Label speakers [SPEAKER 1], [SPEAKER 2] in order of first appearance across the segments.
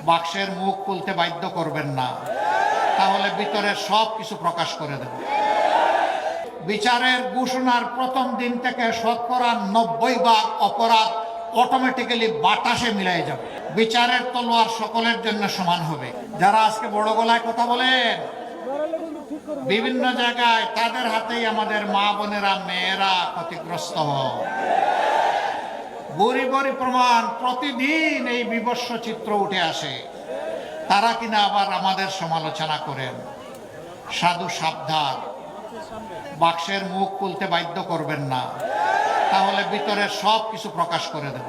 [SPEAKER 1] বাক্সের মুখ খুলতে বাধ্য করবেন না, তাহলে ভিতরের সব কিছু প্রকাশ করে দেব। বিচারের ঘোষণার প্রথম দিন থেকে শতকরা 90 অপরাধ অটোমেটিক্যালি বাতাসে মিলাই যাবে। বিচারের তলোয়ার সকলের জন্য সমান হবে। যারা আজকে বড় গলায় কথা বলেন বিভিন্ন জায়গায়, তাদের হাতেই আমাদের মা বোনেরা মেয়েরা ক্ষতিগ্রস্ত হয়। বড়ি বড়ি প্রমাণ প্রতিদিন এই বিভৎস চিত্র উঠে আসে। তারা কিনা আবার আমাদের সমালোচনা করেন। সাধু সাবধান, বাক্সের মুখ খুলতে বাধ্য করবেন না, তাহলে ভিতরের সব কিছু প্রকাশ করে দেব।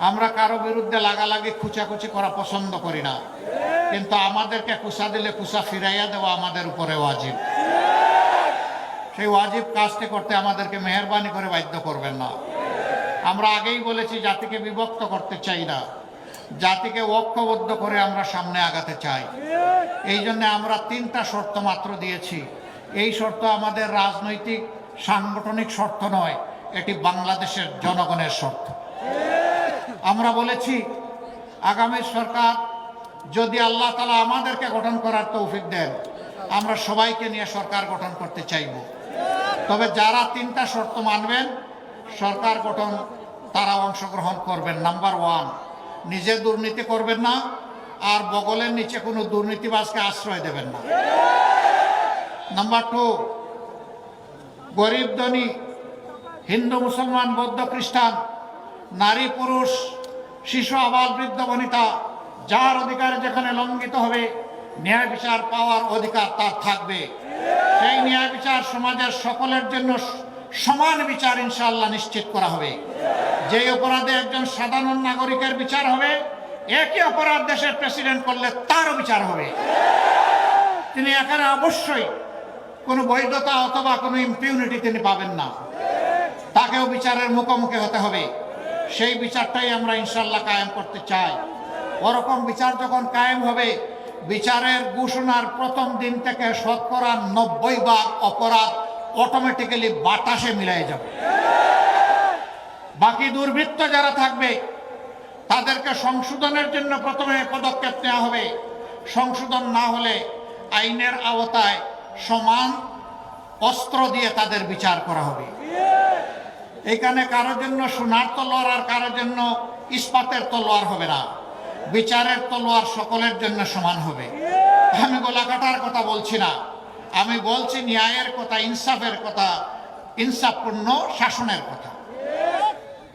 [SPEAKER 1] আমরা কারো বিরুদ্ধে লাগালাগি খুচাখুচি করা পছন্দ করি না, কিন্তু আমাদেরকে কুচা দিলে কুচা ফিরাইয়া দেওয়া আমাদের উপরে ওয়াজিব। সেই ওয়াজিব কাজটি করতে আমাদেরকে মেহেরবানি করে বাধ্য করবেন না। আমরা আগেই বলেছি, জাতিকে বিভক্ত করতে চাই না, জাতিকে ঐক্যবদ্ধ করে আমরা সামনে আগাতে চাই। এই জন্য আমরা 3টা শর্ত মাত্র দিয়েছি। এই শর্ত আমাদের রাজনৈতিক সাংগঠনিক শর্ত নয়, এটি বাংলাদেশের জনগণের শর্ত। আমরা বলেছি, আগামী সরকার যদি আল্লাহ তাআলা আমাদেরকে গঠন করার তৌফিক দেন, আমরা সবাইকে নিয়ে সরকার গঠন করতে চাইব। তবে যারা 3টা শর্ত মানবেন, সরকার গঠন তারা অংশগ্রহণ করবেন। নাম্বার 1, নিজে দুর্নীতি করবেন না, আর বগলের নিচে কোনো দুর্নীতিবাজকে আশ্রয় দেবেন না। নাম্বার 2, গরিব ধনী, হিন্দু মুসলমান বৌদ্ধ খ্রিস্টান, নারী পুরুষ, শিশু আবাল বৃদ্ধ বনিতা, যার অধিকার যেখানে লঙ্ঘিত হবে, ন্যায় বিচার পাওয়ার অধিকার তার থাকবে। সেই ন্যায় বিচার সমাজের সকলের জন্য সমান বিচার ইনশাআল্লাহ নিশ্চিত করা হবে। যেই অপরাধে একজন সাধারণ নাগরিকের বিচার হবে, একই অপরাধ দেশের প্রেসিডেন্ট করলে তারও বিচার হবে। তিনি এখানে অবশ্যই কোনো বৈধতা অথবা কোনো ইম্পিউনিটি তিনি পাবেন না, তাকেও বিচারের মুখোমুখি হতে হবে। সেই বিচারটাই আমরা ইনশাআল্লাহ কায়েম করতে চাই। ওরকম বিচার যখন কায়েম হবে, বিচারের ঘোষণার প্রথম দিন থেকে শতকরা 90 অপরাধ অটোমেটিক্যালি বাতাসে মিলাই যাবে। বাকি দুর্বৃত্ত যারা থাকবে, তাদেরকে সংশোধনের জন্য প্রথমে পদক্ষেপ নেওয়া হবে। সংশোধন না হলে আইনের আওতায় সমান অস্ত্র দিয়ে তাদের বিচার করা হবে। এখানে কারোর জন্য সোনার তলোয়ার আর কারোর জন্য ইস্পাতের তলোয়ার হবে না। বিচারের তলোয়ার সকলের জন্য সমান হবে। আমি গলা কাটার কথা বলছি না, আমি বলছি ন্যায়ের কথা, ইনসাফের কথা, ইনসাফপূর্ণ শাসনের কথা।